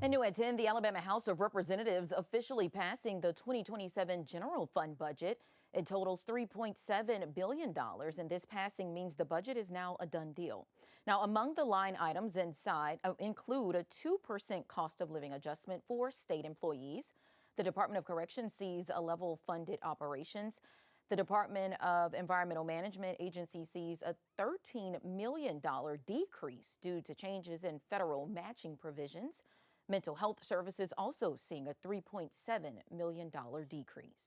And new at 10, the Alabama House of Representatives officially passing the 2027 general fund budget. It totals $3.7 billion, and this passing means the budget is now a done deal. Now, among the line items inside include a 2% cost of living adjustment for state employees. The Department of Corrections sees a level funded operations. The Department of Environmental Management agency sees a $13 million decrease due to changes in federal matching provisions. Mental health services also seeing a $3.7 million decrease.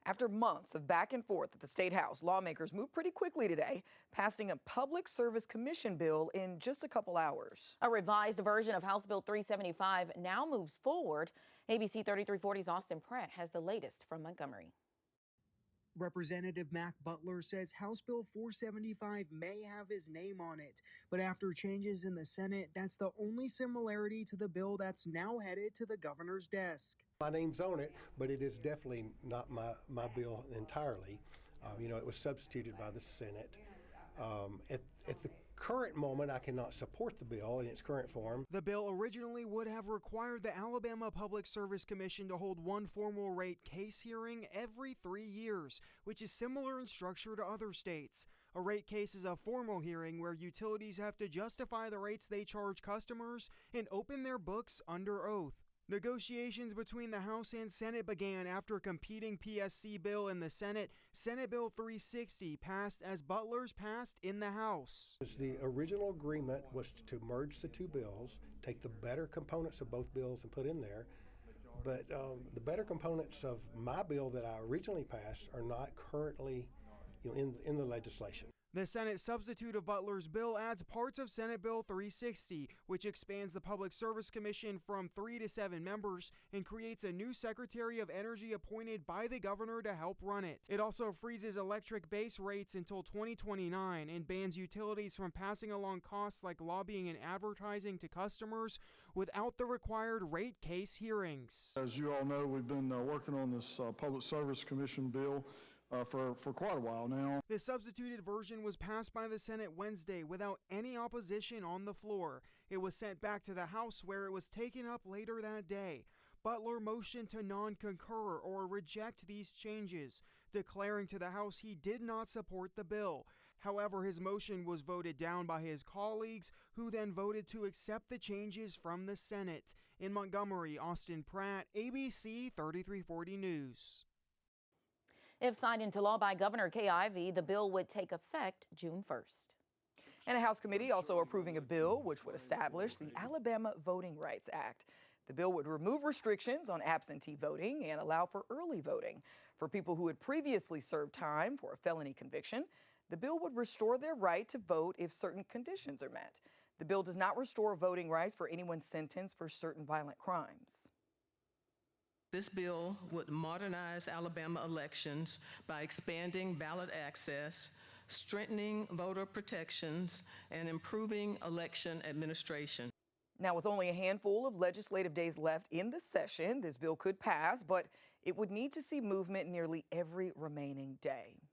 After months of back and forth at the State House, lawmakers moved pretty quickly today, passing a Public Service Commission bill in just a couple hours. A revised version of House Bill 375 now moves forward. ABC 3340's Austin Pratt has the latest from Montgomery. Representative Mac Butler says House Bill 475 may have his name on it, but after changes in the Senate, that's the only similarity to the bill that's now headed to the governor's desk. My name's on it, but it is definitely not my bill entirely. It was substituted by the Senate. At the current moment, I cannot support the bill in its current form. The bill originally would have required the Alabama Public Service Commission to hold one formal rate case hearing every 3 years, which is similar in structure to other states. A rate case is a formal hearing where utilities have to justify the rates they charge customers and open their books under oath. Negotiations between the House and Senate began after a competing PSC bill in the Senate. Senate Bill 360 passed as Butler's passed in the House. The original agreement was to merge the two bills, take the better components of both bills and put in there. But the better components of my bill that I originally passed are not currently in the legislation. The Senate substitute of Butler's bill adds parts of Senate Bill 360, which expands the Public Service Commission from 3 to 7 members and creates a new Secretary of Energy appointed by the governor to help run it. It also freezes electric base rates until 2029 and bans utilities from passing along costs like lobbying and advertising to customers without the required rate case hearings. As you all know, we've been working on this Public Service Commission bill for quite a while now. The substituted version was passed by the Senate Wednesday without any opposition on the floor. It was sent back to the House where it was taken up later that day. Butler motioned to non-concur or reject these changes, declaring to the House he did not support the bill. However, his motion was voted down by his colleagues, who then voted to accept the changes from the Senate. In Montgomery, Austin Pratt, ABC 3340 News. If signed into law by Governor Kay Ivey, the bill would take effect June 1st. And a House committee also approving a bill which would establish the Alabama Voting Rights Act. The bill would remove restrictions on absentee voting and allow for early voting. For people who had previously served time for a felony conviction, the bill would restore their right to vote if certain conditions are met. The bill does not restore voting rights for anyone sentenced for certain violent crimes. This bill would modernize Alabama elections by expanding ballot access, strengthening voter protections, and improving election administration. Now, with only a handful of legislative days left in the session, this bill could pass, but it would need to see movement nearly every remaining day.